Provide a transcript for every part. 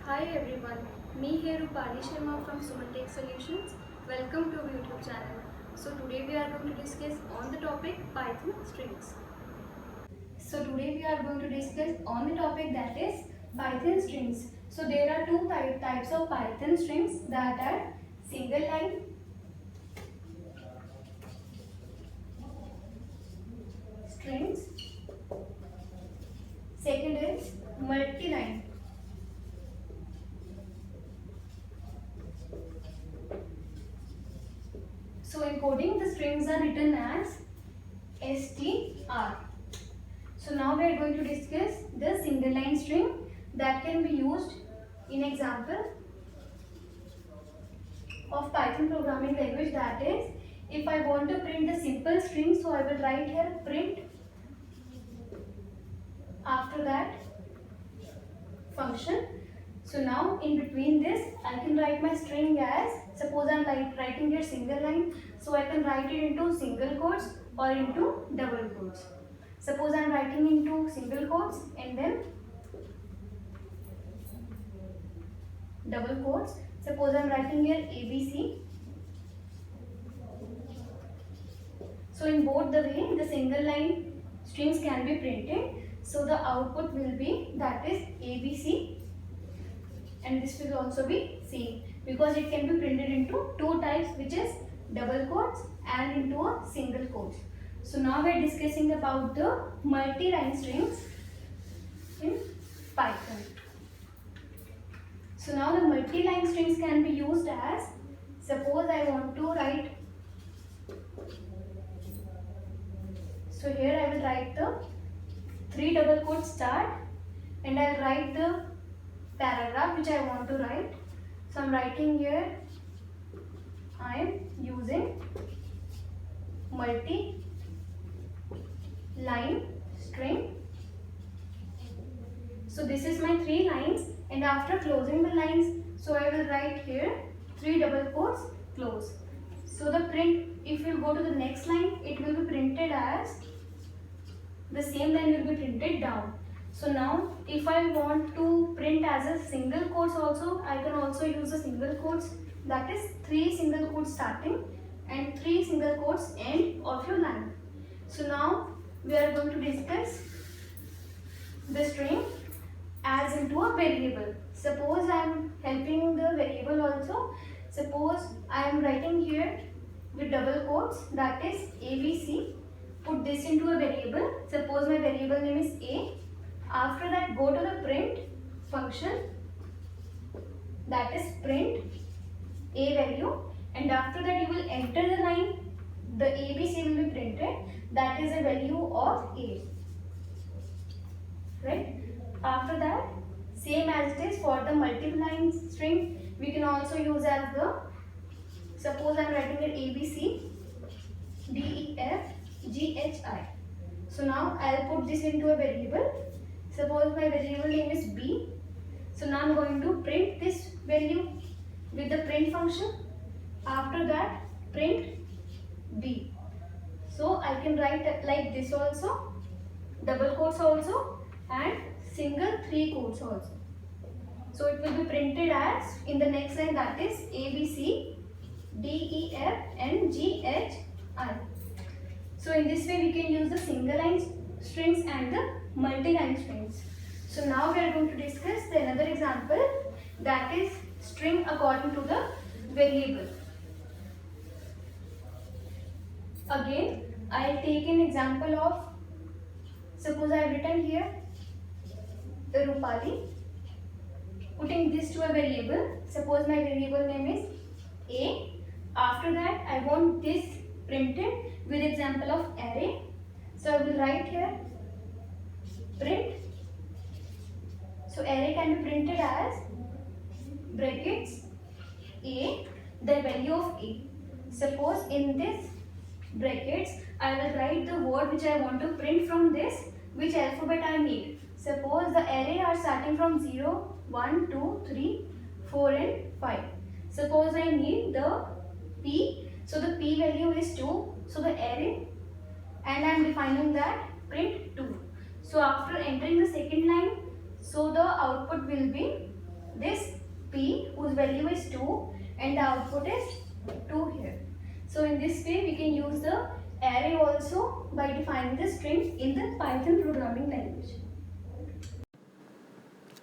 Hi everyone, me here Rupali Sharma from Sumantech Solutions. Welcome to our YouTube channel. So today we are going to discuss on the topic Python strings. So today we are going to discuss on the topic that is Python strings. So there are two types of Python strings that are single line strings. Second is multi-line. So in coding the strings are written as str. So now we are going to discuss the single line string that can be used in example of Python programming language, that is if I want to print the simple string, so I will write here print, after that function. So now in between this I can write my string as, suppose I am writing here single line, so I can write it into single quotes or into double quotes. Suppose I am writing into single quotes and then double quotes. Suppose I am writing here ABC. So in both the way the single line strings can be printed. So the output will be that is ABC, and this will also be same because it can be printed into two types, which is double quotes and into a single quotes. So now we are discussing about the multi-line strings in Python. So now the multi-line strings can be used as, suppose I want to write, so here I will write the 3 double quotes start and I will write the paragraph which I want to write. So I am writing here, I am using multi-line string. So this is my 3 lines, and after closing the lines, so I will write here 3 double quotes close. So the print, if you go to the next line, it will be printed as, the same line will be printed down. So now if I want to print as a single quotes also, I can also use the single quotes, that is 3 single quotes starting and 3 single quotes end of your line. So now we are going to discuss the string as into a variable. Suppose I am helping the variable also. Suppose I am writing here with double quotes, that is ABC. Put this into a variable. Suppose my variable name is A. After that go to the print function, that is print A value, and after that you will enter the line, the ABC will be printed, that is a value of A, right? After that, same as it is for the multi-line string, we can also use as the, suppose I am writing it ABC DEFGHI. So now I will put this into a variable. Suppose my variable name is B. So now I am going to print this value with the print function. After that, print B. So I can write like this also, double quotes also and single 3 quotes also. So it will be printed as in the next line, that is ABC DEFGHI. So in this way we can use the single line strings and the multi-line strings. So now we are going to discuss the another example, that is string according to the variable. Again I will take an example of, suppose I have written here Rupali, putting this to a variable. Suppose my variable name is A. After that I want this printed with example of array. So I will write here print. So array can be printed as brackets A, the value of A. Suppose in this brackets I will write the word which I want to print from this, which alphabet I need. Suppose the array are starting from 0, 1, 2, 3, 4 and 5. Suppose I need the P, so the P value is 2, so the array, and I am defining that print 2. So after entering the second line, so the output will be this P whose value is 2 and the output is 2 here. So in this way we can use the array also by defining the string in the Python programming language.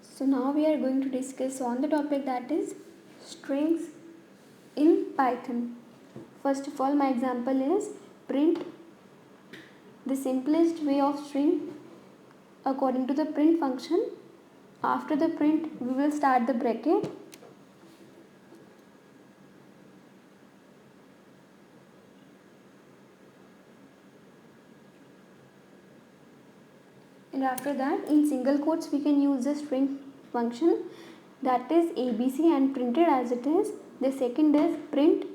So now we are going to discuss on the topic that is strings in Python. First of all, my example is print. The simplest way of string according to the print function. After the print we will start the bracket. And after that in single quotes we can use the string function, that is ABC and printed as it is. The second is print.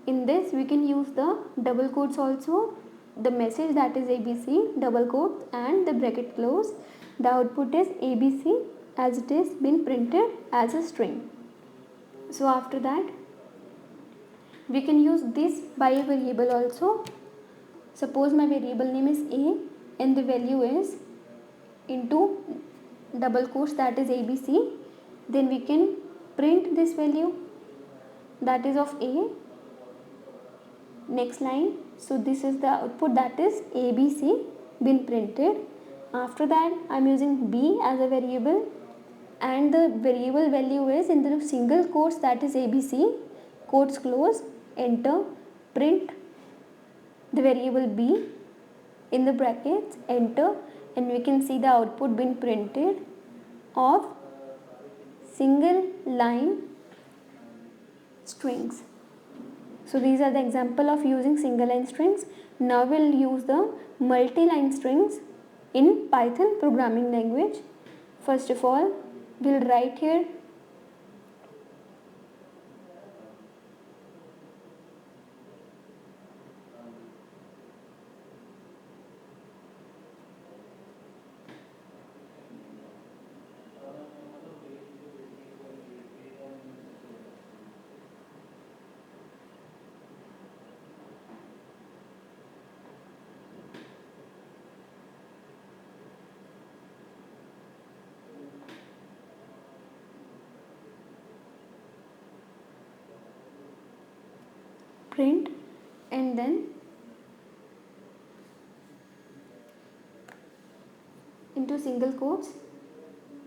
In this we can use the double quotes also, the message that is ABC, double quotes and the bracket close. The output is ABC as it is been printed as a string. So after that we can use this by a variable also. Suppose my variable name is A and the value is into double quotes that is ABC, then we can print this value that is of A. Next line, so this is the output that is ABC been printed. After that I am using B as a variable and the variable value is in the single quotes that is ABC, quotes close, enter, print the variable B in the brackets, enter, and we can see the output been printed of single line strings. So these are the example of using single line strings. Now we'll use the multi-line strings in Python programming language. First of all, we'll write here print and then into single quotes,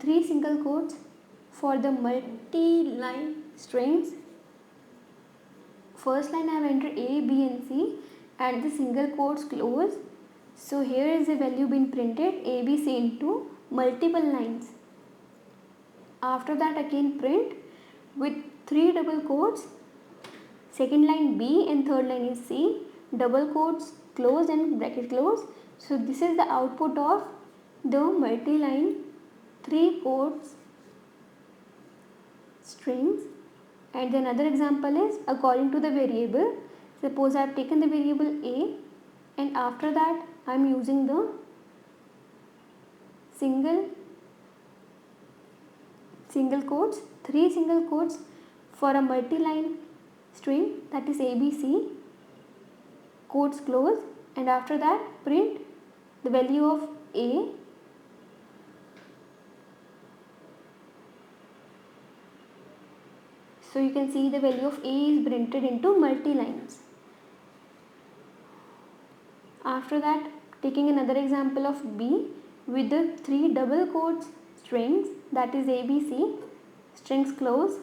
3 single quotes for the multi-line strings. First line I have entered A, B and C and the single quotes close. So here is the value been printed ABC into multiple lines. After that again print with 3 double quotes, second line B and third line is C, double quotes close and bracket close. So this is the output of the multi-line 3 quotes strings. And the another example is according to the variable. Suppose I have taken the variable A and after that I am using the single quotes, 3 single quotes for a multi-line string that is ABC, quotes close, and after that print the value of A so you can see the value of A is printed into multi-lines. After that taking another example of B with the 3 double quotes strings that is ABC, strings close.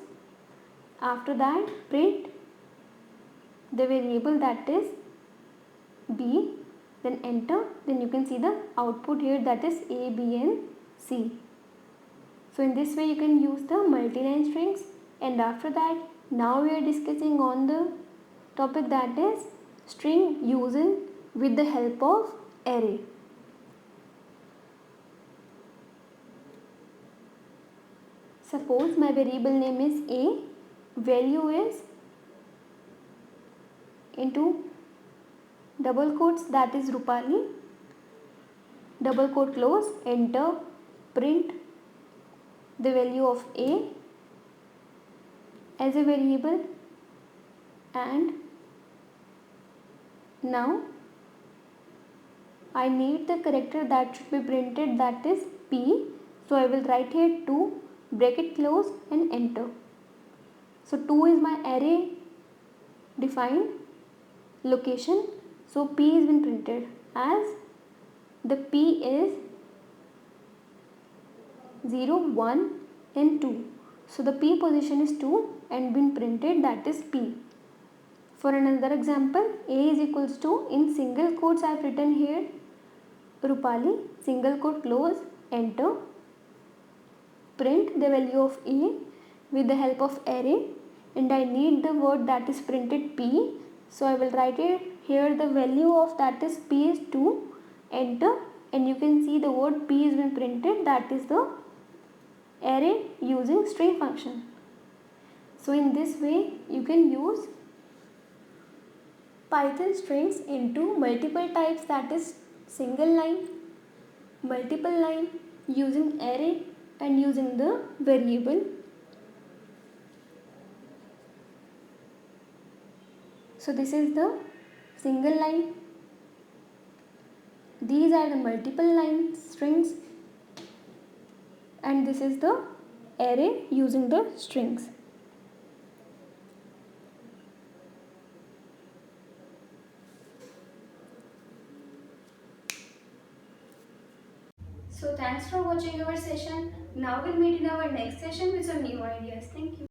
After that print the variable that is B, then enter, then you can see the output here that is A, B and C. So in this way you can use the multi-line strings. And after that now we are discussing on the topic that is string using with the help of array. Suppose my variable name is A, value is into double quotes that is Rupali, double quote close, enter, print the value of A as a variable, and now I need the character that should be printed that is P, so I will write here 2 bracket close and enter. So 2 is my array defined location. So P is been printed as the P is 0, 1 and 2. So the P position is 2 and been printed, that is P. For another example, A is equals to, in single quotes I have written here Rupali, single quote close, enter, print the value of A with the help of array, and I need the word that is printed P. So I will write it here, the value of that is P is 2, enter, and you can see the word P is been printed, that is the array using string function. So in this way you can use Python strings into multiple types, that is single line, multiple line, using array and using the variable. So this is the single line, these are the multiple line strings, and this is the array using the strings. So thanks for watching our session. Now we'll meet in our next session with some new ideas. Thank you.